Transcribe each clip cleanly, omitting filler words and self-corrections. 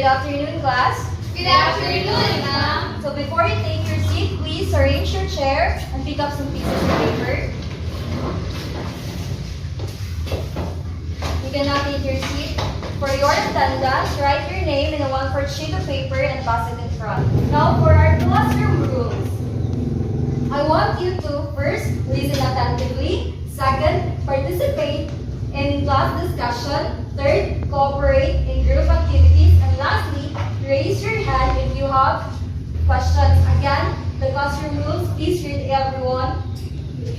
afternoon, class. Good afternoon, ma'am. So before you take your seat, please arrange your chair and pick up some pieces of paper. You can now take your seat. For your attendance, write your name in a 1/4 sheet of paper and pass it in front. Now for our classroom rules. I want you to first listen attentively. Second, participate in class discussion. Third, cooperate in group activities. And lastly, raise your hand if you have questions. Again, the classroom rules, please read everyone.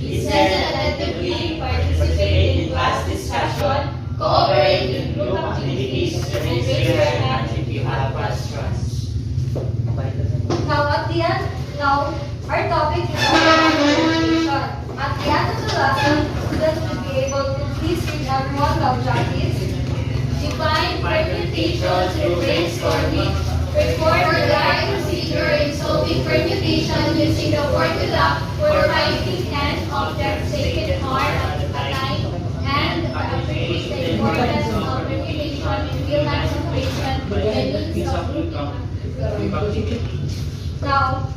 Listen attentively, participate in class discussion, cooperate in group activities, and raise your hand if you have questions. Now our topic is communication. At the end of the lesson, students will be able to please read everyone the objectives. Define permutation through brainstorming. Report the right procedure in solving permutation using the formula for finding n objects taken r at a time, and appreciate the importance of permutation in real-life situation and use of routine. Now,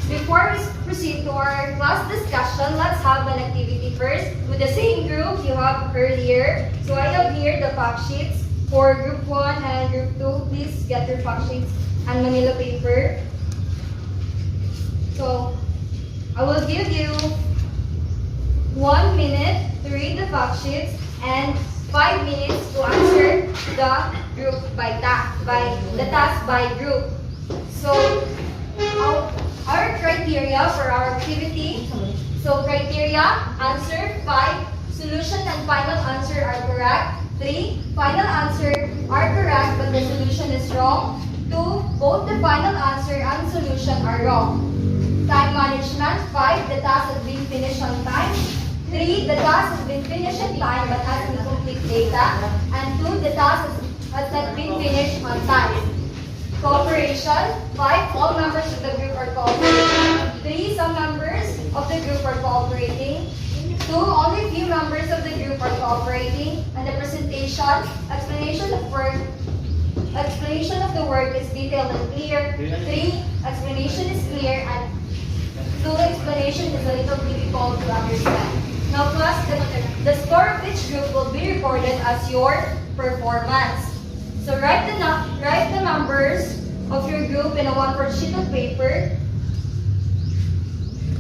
before we proceed to our class discussion, let's have an activity first. With the same group you have earlier. So I have here the fact sheets for group 1 and group 2. Please get your fact sheets and manila paper. So I will give you 1 minute to read the fact sheets and 5 minutes to answer the group by the task by group. So our criteria for our activity. So criteria, answer 5, solution and final answer are correct. 3, final answer are correct but the solution is wrong. 2, both the final answer and solution are wrong. Time management, 5, the task has been finished on time. 3, the task has been finished in time but has incomplete data. And 2, the task has not been finished on time. Cooperation, 5, all members of the group are cooperating. 3, some members of the group are cooperating. 2, only few members of the group are cooperating. And the presentation, explanation of the work is detailed and clear. 3, explanation is clear, and 2, explanation is a little difficult to understand. Now class, the score of each group will be recorded as your performance. So write the numbers of your group in a 1/4 sheet of paper.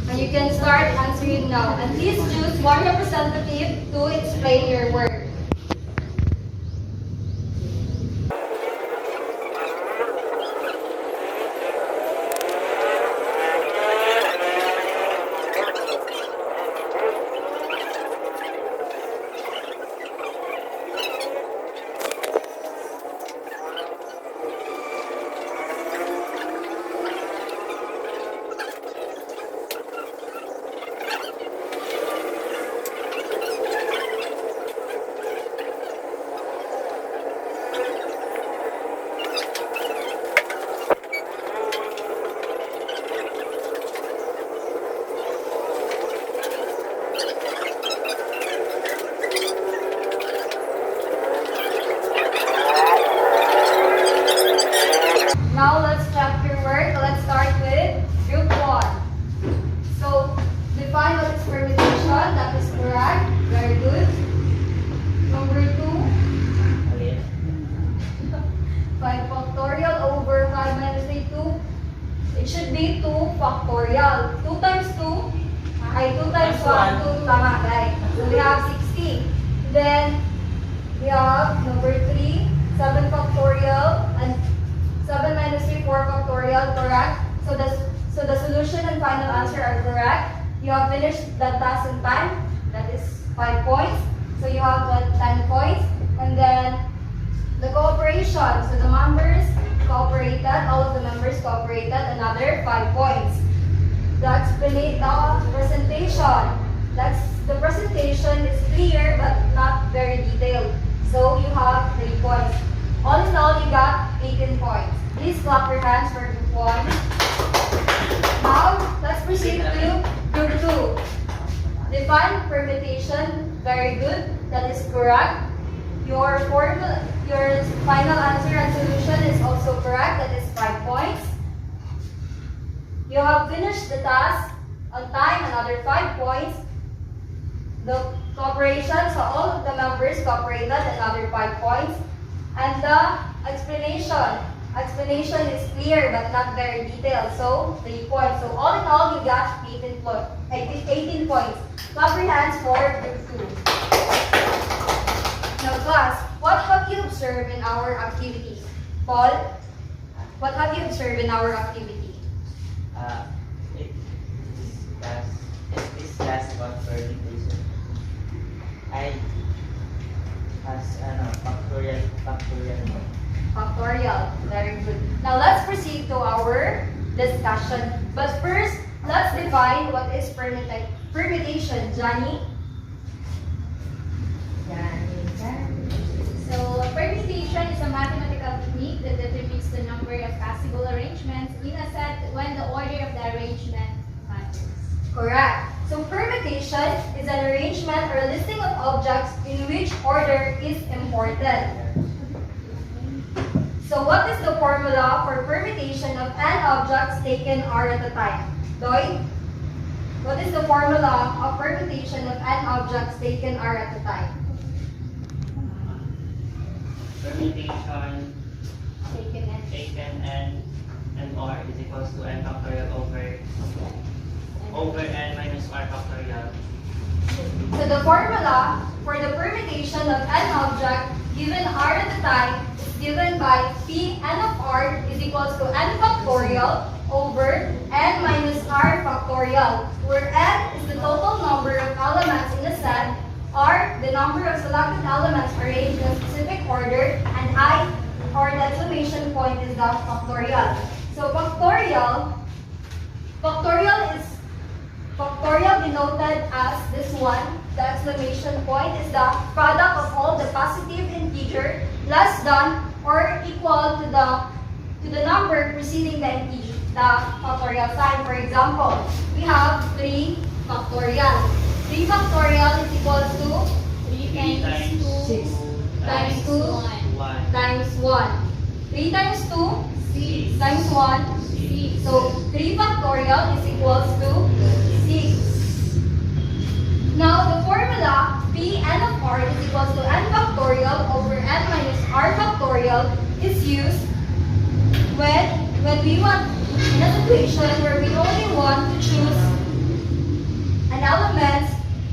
And you can start answering now. And please choose one representative to explain your work. Now let's check your work. Let's start with group 1. So define what is permutation. That is correct. Very good. Number 2. 5 factorial over 5 minus 2. It should be 2 factorial. 2 times 2 ay 2 times 1, 2. Tama, right? So we have 60. Then we have number 3, 7 factorial and 7 minus 3, 4 factorial, correct? So the solution and final answer are correct. You have finished the task in time, that is 5 points. So you have 10 points. And then the cooperation, so the members cooperated, all of the members cooperated, another 5 points. The presentation, the presentation is clear but not very detailed. So you have 3 points. All in all, you got 18 points. Please clap your hands for group 1. Now, let's proceed to group 2. Define permutation. Very good. That is correct. Your formula, Your final answer and solution is also correct. That is 5 points. You have finished the task on time, another 5 points. The cooperation, so all of the members cooperated, another 5 points. And the explanation is clear but not very detailed, so 3 points. So all in all, you got 18 points. Clap your hands for group 2. Now class, what have you observed in our activity? Paul, what have you observed in our activity? It is class about permutation. I has factorial. Factorial. Very good. Now let's proceed to our discussion. But first, let's define what is permutation. Johnny? So, permutation is a mathematical technique that determines the number of possible arrangements in a set when the order of the arrangement matters. Correct. So permutation is an arrangement or a listing of objects in which order is important. So what is the formula for permutation of n objects taken R at a time? Doy? What is the formula of permutation of n objects taken R at a time? Permutation taken n or is equals to n factorial over n minus r factorial. So the formula for the permutation of n object given R at a time is given by P n of R is equals to n factorial over n minus r factorial, where n is the total number of elements in a set, R the number of selected elements arranged in a specific order, and I, or the exclamation point, is the factorial. So factorial denoted as this one. The exclamation point is the product of all the positive integer less than or equal to the number preceding the integer, the factorial sign. For example, we have 3 factorial. 3 factorial is equal to 3 times 2 times 2 1. times 1. 3 times 2 6 times 1. 6. So 3 factorial is equals to 6. Now the formula P n of R is equals to n factorial over n minus r factorial is used when we want in a situation where we only want to choose an element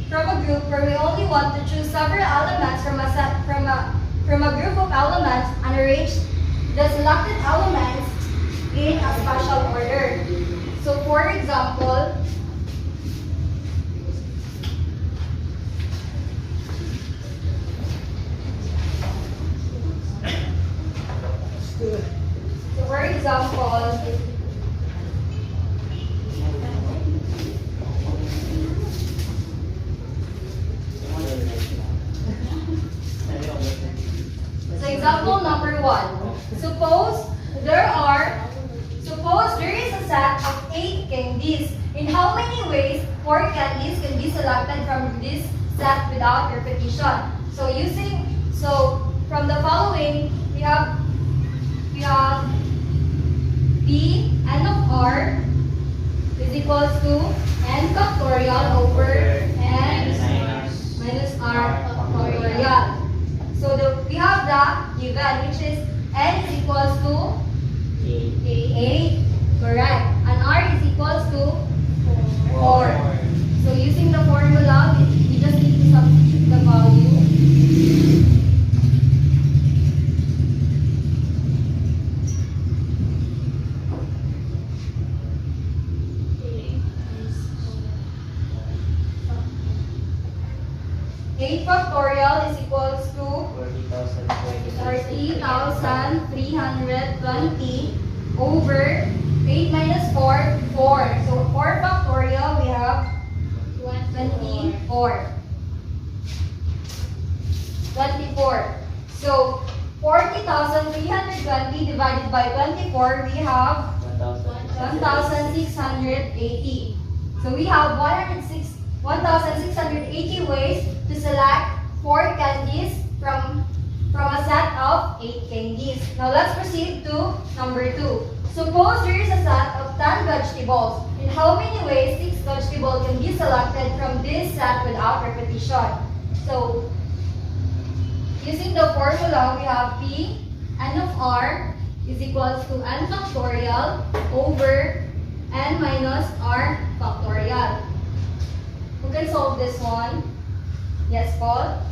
from a group, where we only want to choose several elements from a set from a group of elements and arrange the selected elements in a spatial order. So for example, so example number 1. Suppose there is a set of 8 candies. In how many ways 4 candies can be selected from this set without repetition? So from the following, we have P n of R is equals to n factorial over n minus r factorial. So we have the given, which is n is equals to 8, correct, and r is equals to 4. So using the formula, we just need to substitute the value. Factorial is equals to 40,320 over 8 minus 4, 4. So 4 factorial, we have 24. 24. So 40,320 divided by 24, we have 1,680. So we have 1,680 ways to select 4 candies from from a set of 8 candies. Now let's proceed to number 2. Suppose there is a set of 10 vegetables. In how many ways 6 vegetables can be selected from this set without repetition? So, using the formula, we have P n of r is equals to n factorial over n minus r factorial. Who can solve this one? Yes, Paul?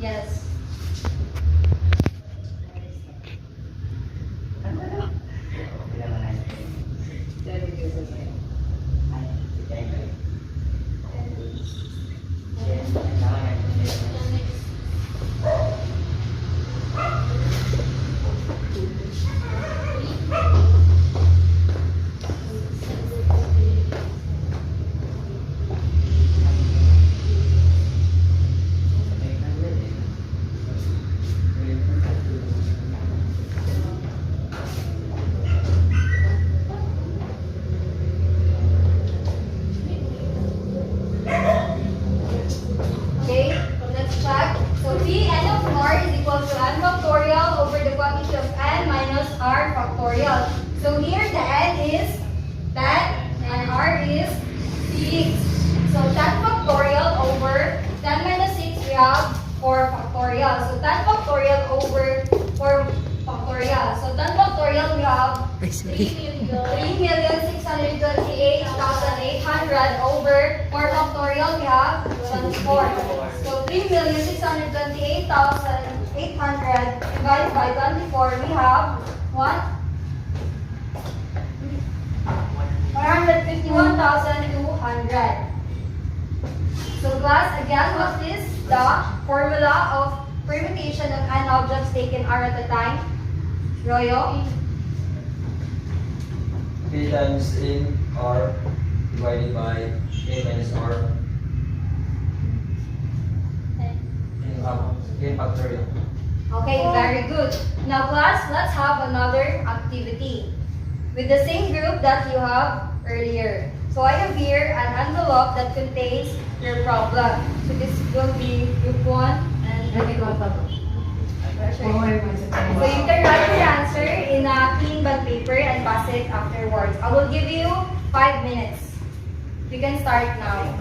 Yes. Okay, let's check. So P n of r is equal to n factorial over the quantity of n minus r factorial. So here the n is 10 and r is 6. So 10 factorial over 10 minus 6 we have 4 factorial. So 10 factorial over 4 factorial. So 10 factorial we have 3,628,800 over 4 factorial we have 24. So 3,628,800 divided by 24 we have what? 151,200. So class, again, what is the formula of permutation of n objects taken r at a time? Royo? P times n r divided by n minus r n factorial. Okay, very good. Now class, let's have another activity with the same group that you have earlier. So I have here an envelope that contains your problem. So this will be group 1 and group 2. So you can write your answer in a clean bond paper and pass it afterwards. I will give you 5 minutes. You can start now.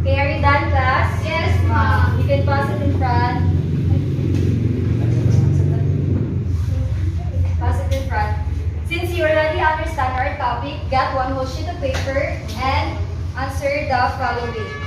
Okay, are you done, class? Yes, ma'am. You can pass it in front. Pass it in front. Since you already understand our topic, get one whole sheet of paper and answer the following.